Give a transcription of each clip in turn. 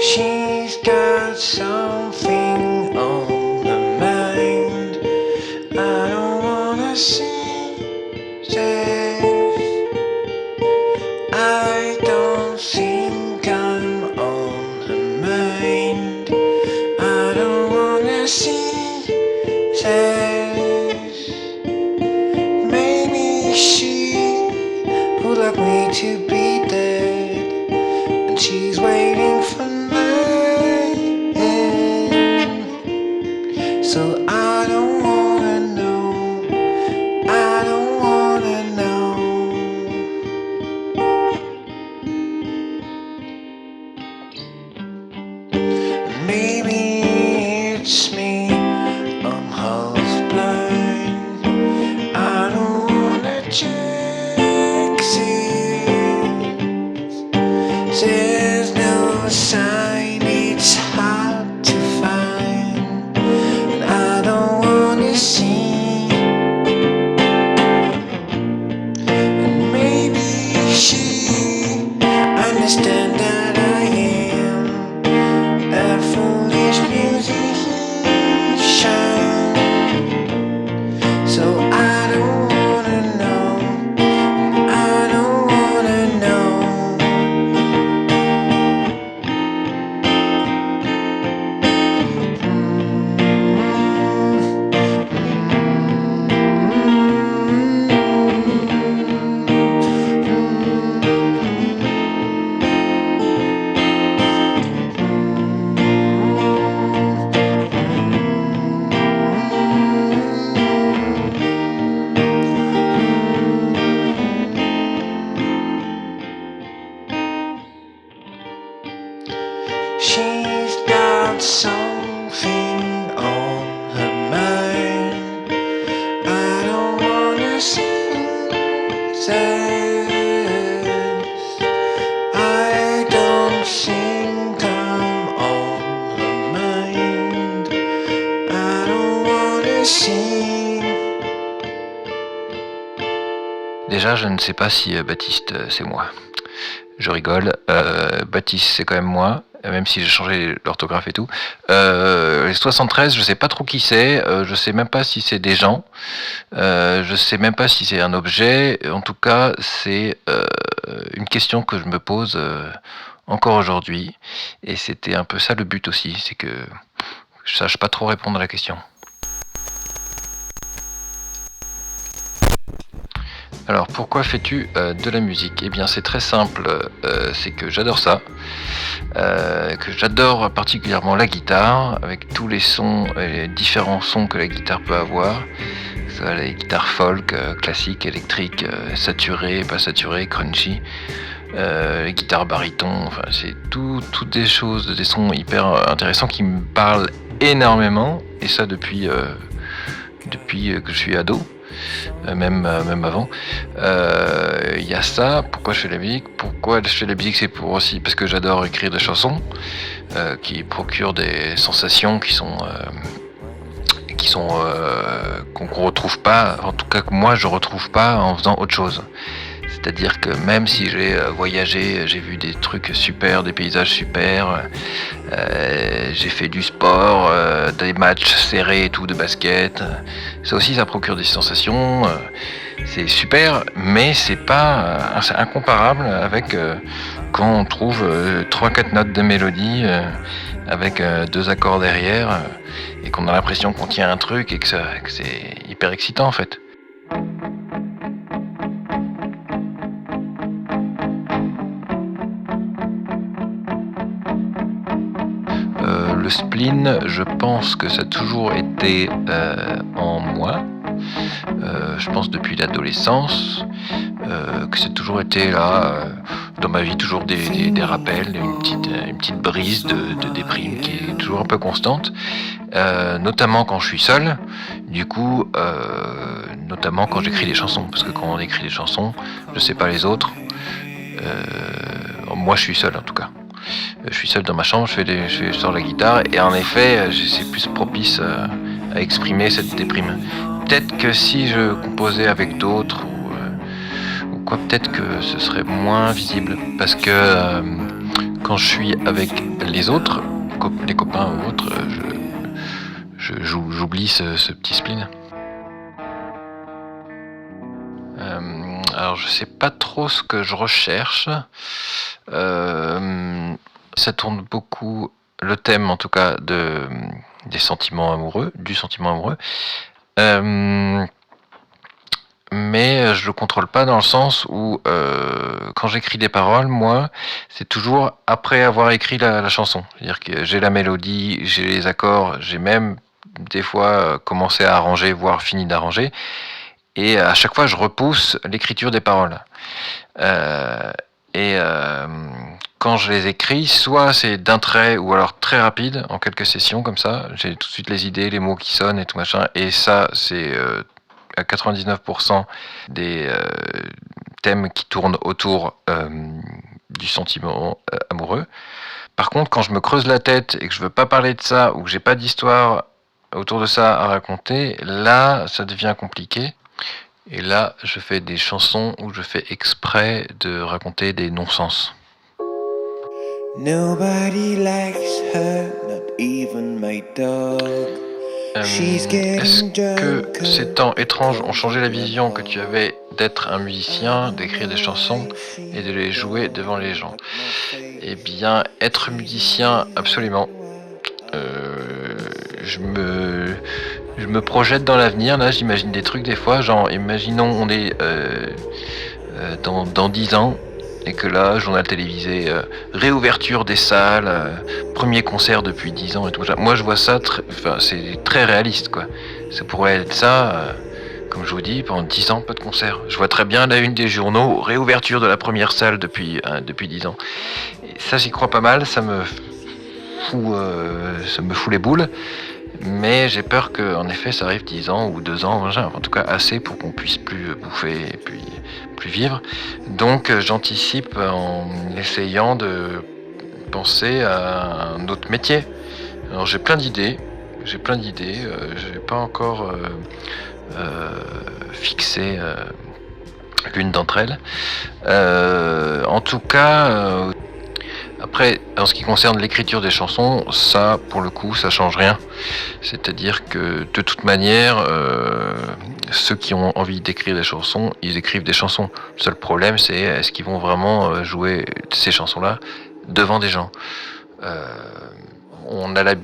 She's got something on her mind. I don't wanna see this. I don't think I'm on her mind. I don't wanna see this. Maybe she would like me to be dead, and she's waiting for me. So I don't wanna know, I don't wanna know. Maybe it's me, I'm half blind. I don't wanna check this. There's no sign, it's hard to find. And I don't wanna see. And maybe she understands that I am a foolish musician. So I don't wanna know, I don't wanna know. She's got something on her mind. I don't wanna see this. I don't think I'm on her mind. I don't wanna see. Déjà, je ne sais pas si Baptiste, c'est moi. Je rigole. Baptiste, c'est quand même moi, même si j'ai changé l'orthographe et tout. Les 73, je sais pas trop qui c'est. Je sais même pas si c'est des gens. Je sais même pas si c'est un objet. En tout cas, c'est une question que je me pose encore aujourd'hui. Et c'était un peu ça le but aussi, c'est que je sache pas trop répondre à la question. Alors, pourquoi fais-tu de la musique ? Eh bien, c'est très simple, c'est que j'adore ça, que j'adore particulièrement la guitare, avec tous les sons et les différents sons que la guitare peut avoir, que ce soit les guitares folk, classiques, électriques, saturées, pas saturées, crunchy, les guitares baryton, enfin, c'est toutes des choses, des sons hyper intéressants qui me parlent énormément, et ça depuis que je suis ado. Même avant. Il y a ça. Pourquoi je fais la musique ? Pourquoi je fais la musique ? C'est pour aussi parce que j'adore écrire des chansons qui procurent des sensations qui sont qu'on retrouve pas. En tout cas que moi je retrouve pas en faisant autre chose. C'est-à-dire que même si j'ai voyagé, j'ai vu des trucs super, des paysages super, j'ai fait du sport, des matchs serrés et tout, de basket. Ça aussi, ça procure des sensations. C'est super, mais c'est incomparable avec quand on trouve 3-4 notes de mélodie avec 2 accords derrière et qu'on a l'impression qu'on tient un truc et que c'est hyper excitant en fait. Le spleen, je pense que ça a toujours été en moi. Je pense depuis l'adolescence, que c'est toujours été là, dans ma vie, toujours des rappels, une petite brise de déprime qui est toujours un peu constante, notamment quand je suis seul, du coup, notamment quand j'écris des chansons, parce que quand on écrit des chansons, je sais pas les autres, moi je suis seul en tout cas. Je suis seul dans ma chambre, je sors la guitare et en effet, c'est plus propice à exprimer cette déprime. Peut-être que si je composais avec d'autres ou quoi, peut-être que ce serait moins visible parce que quand je suis avec les autres, les copains ou autres, j'oublie ce petit spleen. Alors je sais pas trop ce que je recherche. Ça tourne beaucoup, le thème en tout cas des sentiments amoureux, du sentiment amoureux. Mais je le contrôle pas dans le sens où quand j'écris des paroles, moi, c'est toujours après avoir écrit la chanson. C'est-à-dire que j'ai la mélodie, j'ai les accords, j'ai même des fois commencé à arranger, voire fini d'arranger. Et à chaque fois, je repousse l'écriture des paroles. Quand je les écris, soit c'est d'un trait ou alors très rapide, en quelques sessions comme ça. J'ai tout de suite les idées, les mots qui sonnent et tout machin. Et ça, c'est à 99% des thèmes qui tournent autour du sentiment amoureux. Par contre, quand je me creuse la tête et que je veux pas parler de ça ou que j'ai pas d'histoire autour de ça à raconter, là, ça devient compliqué. Et là, je fais des chansons où je fais exprès de raconter des non-sens. Nobody likes her, not even my dog. Est-ce que ces temps étranges ont changé la vision que tu avais d'être un musicien, d'écrire des chansons et de les jouer devant les gens? Eh bien, être musicien, absolument. Je me projette dans l'avenir, là j'imagine des trucs des fois, genre imaginons on est dans 10 ans et que là, journal télévisé, réouverture des salles, premier concert depuis 10 ans et tout ça. Moi je vois ça, c'est très réaliste quoi. Ça pourrait être ça, comme je vous dis, pendant 10 ans, pas de concert. Je vois très bien la une des journaux, réouverture de la première salle depuis 10 ans. Et ça j'y crois pas mal, ça me fout les boules. Mais j'ai peur qu'en effet ça arrive 10 ans ou 2 ans, en tout cas assez pour qu'on puisse plus bouffer et puis plus vivre. Donc j'anticipe en essayant de penser à un autre métier. Alors j'ai plein d'idées, j'ai pas encore fixé l'une d'entre elles. En tout cas, après, en ce qui concerne l'écriture des chansons, ça, pour le coup, ça change rien. C'est-à-dire que, de toute manière, ceux qui ont envie d'écrire des chansons, ils écrivent des chansons. Le seul problème, c'est est-ce qu'ils vont vraiment jouer ces chansons-là devant des gens. On a la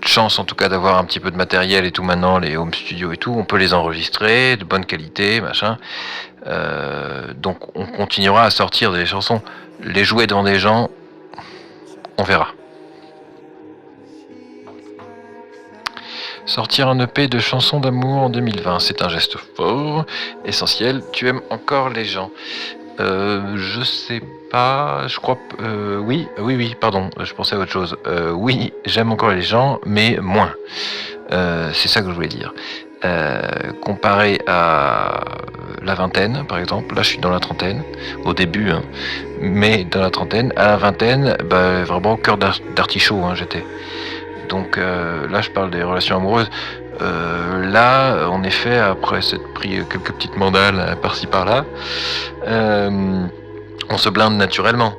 chance, en tout cas, d'avoir un petit peu de matériel et tout maintenant, les home studios et tout. On peut les enregistrer, de bonne qualité, machin. Donc, on continuera à sortir des chansons. Les jouer devant des gens, on verra. Sortir un EP de chansons d'amour en 2020, c'est un geste fort, essentiel. Tu aimes encore les gens? Je sais pas, je crois... oui, pardon, je pensais à autre chose. Oui, j'aime encore les gens, mais moins. C'est ça que je voulais dire. Comparé à la vingtaine, par exemple, là je suis dans la trentaine, au début, hein, mais dans la trentaine, à la vingtaine, vraiment au cœur d'artichaut, hein, j'étais. Donc là je parle des relations amoureuses. Là, en effet, après s'être pris quelques petites mandales par-ci par-là, on se blinde naturellement.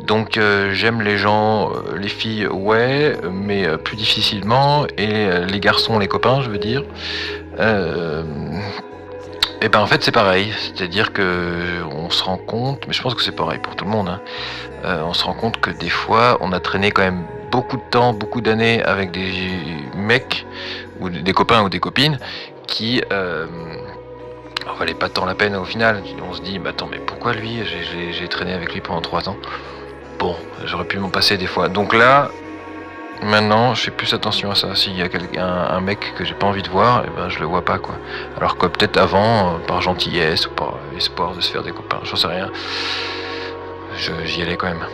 Donc j'aime les gens, les filles, ouais, mais plus difficilement, et les garçons, les copains, je veux dire. Et ben en fait c'est pareil, c'est-à-dire que on se rend compte, mais je pense que c'est pareil pour tout le monde, hein, on se rend compte que des fois on a traîné quand même beaucoup de temps, beaucoup d'années avec des mecs, ou des copains ou des copines, qui valaient pas tant la peine au final. On se dit, attends, mais pourquoi lui, j'ai traîné avec lui pendant 3 ans? Bon, j'aurais pu m'en passer des fois. Donc là, maintenant, je fais plus attention à ça. S'il y a un mec que j'ai pas envie de voir, et ben je le vois pas quoi. Alors que peut-être avant, par gentillesse ou par espoir de se faire des copains, j'en sais rien. J'y allais quand même.